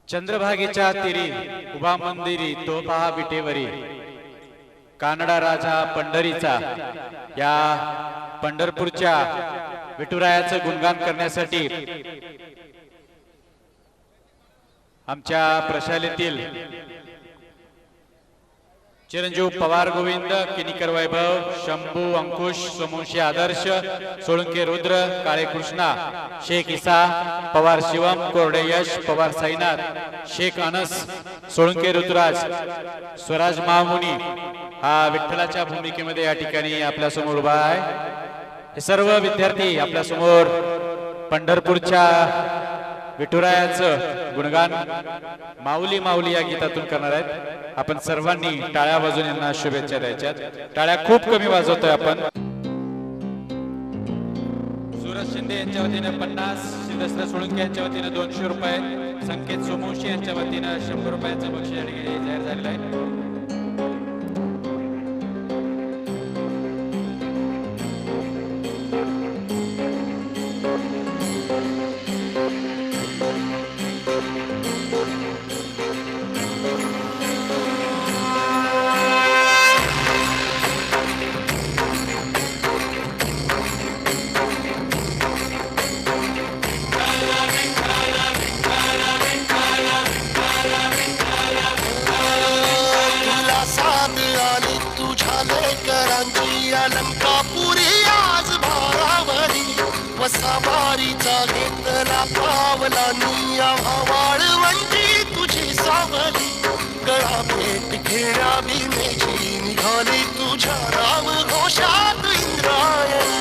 चंद्रभागेच्या तीरी उभा मंदिरी तो पहा विटेवरी कानडा राजा पंढरीचा या पंढरपूरच्या विठुरायाचं गुणगान करण्यासाठी आमच्या प्रशालेतील चिरंजीव पवार गोविंद किनीकर वैभव शंभू अंकुश सोमवंशी आदर्श सोळंके रुद्र काळे कृष्णा शेख इसा पवार शिवम कोरडे यश पवार साईनाथ शेख अनस सोळंके ऋतुराज स्वराज महामुनी हा विठ्ठलाच्या भूमिकेमध्ये या ठिकाणी आपल्या समोर उभा आहे। हे सर्व विद्यार्थी आपल्या समोर पंढरपूरच्या विठुरायाचं गुणगान माऊली माऊली या गीतातून करणार आहेत। आपण सर्वांनी टाळ्या वाजवून यांना शुभेच्छा द्यायच्यात। टाळ्या खूप कमी वाजवतोय आपण। सूरज शिंदे यांच्या वतीने 50, सिद्धेश्वर सोळंके यांच्या वतीने 200 रुपये, संकेत सोमवंशी यांच्या वतीने 100 रुपयाचं बक्षीस या ठिकाणी जाहीर झालेलं आहे। वसावारीचा घेतला पावला निया वाळवंटी तुझी सावली गळा भेट घेण्या भीमेची निघाली तुझ्या राम घोषात इंद्रायणी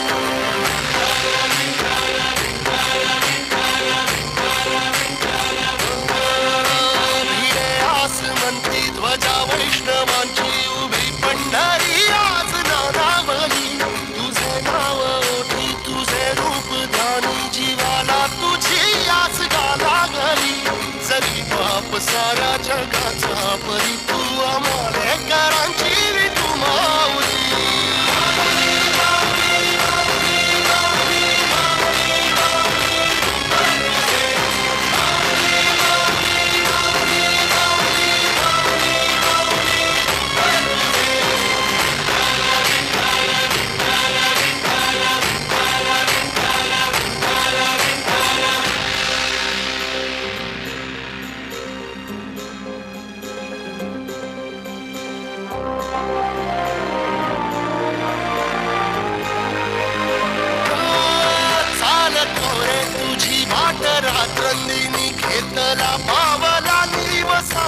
भिडे आसमंती ध्वजा वैष्णवांची उभी पंढरी आज नादावली तुझे नाव ओठी तुझे रूप ध्यानी जीवाला तुझी आस गाला गली जरी बाप साऱ्या जगाचा परी तू आमालेकरांची विठू माऊली रात्रंदिनी घेतला पावला निवसा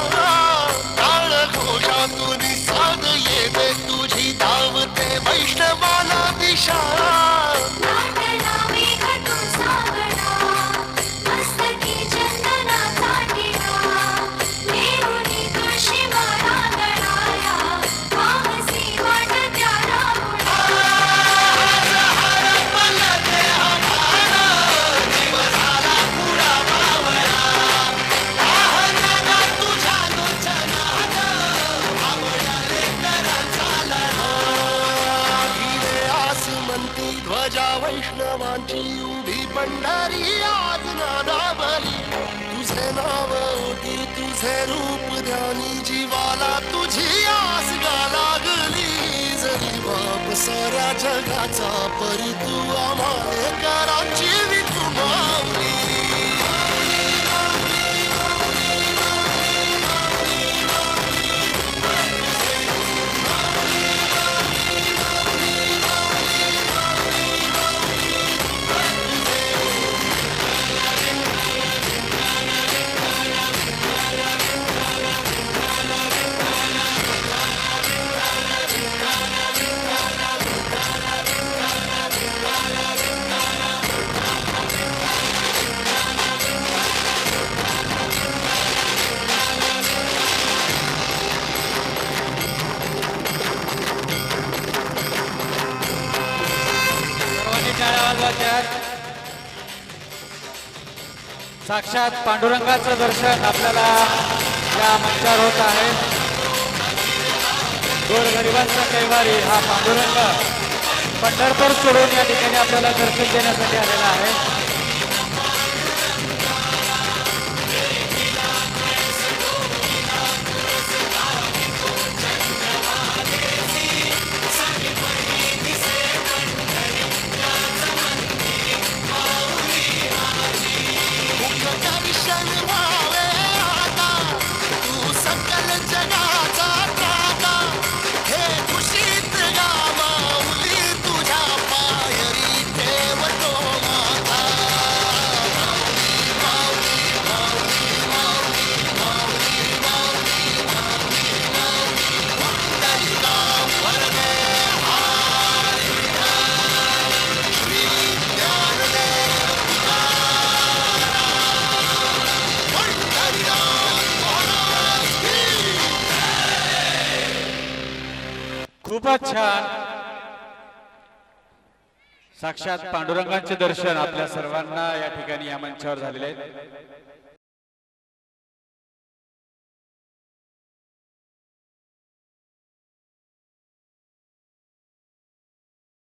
काळ घोषातून साध येते तुझी धावते वैष्णवाला दिशा ध्वजा वैष्णवांची उभी पंढरी आज नादावली तुझे नाव ओटी तुझे रूप ध्यानी जीवाला तुझी आस गा लागली जरी बाप साऱ्या जगाचा परी तू आमालेकरांची विठू माऊली साक्षात पांडुरंगाचं दर्शन आपल्याला या मंचावर होत आहे। गोरगरिबांचा कैवारी हा पांडुरंग पंढरपूर सोडून या ठिकाणी आपल्याला दर्शन देण्यासाठी आलेला आहे। खूपच छान. साक्षात पांडुरंगाचे दर्शन आपल्या सर्वांना या ठिकाणी या मंचावर झालेले आहेत.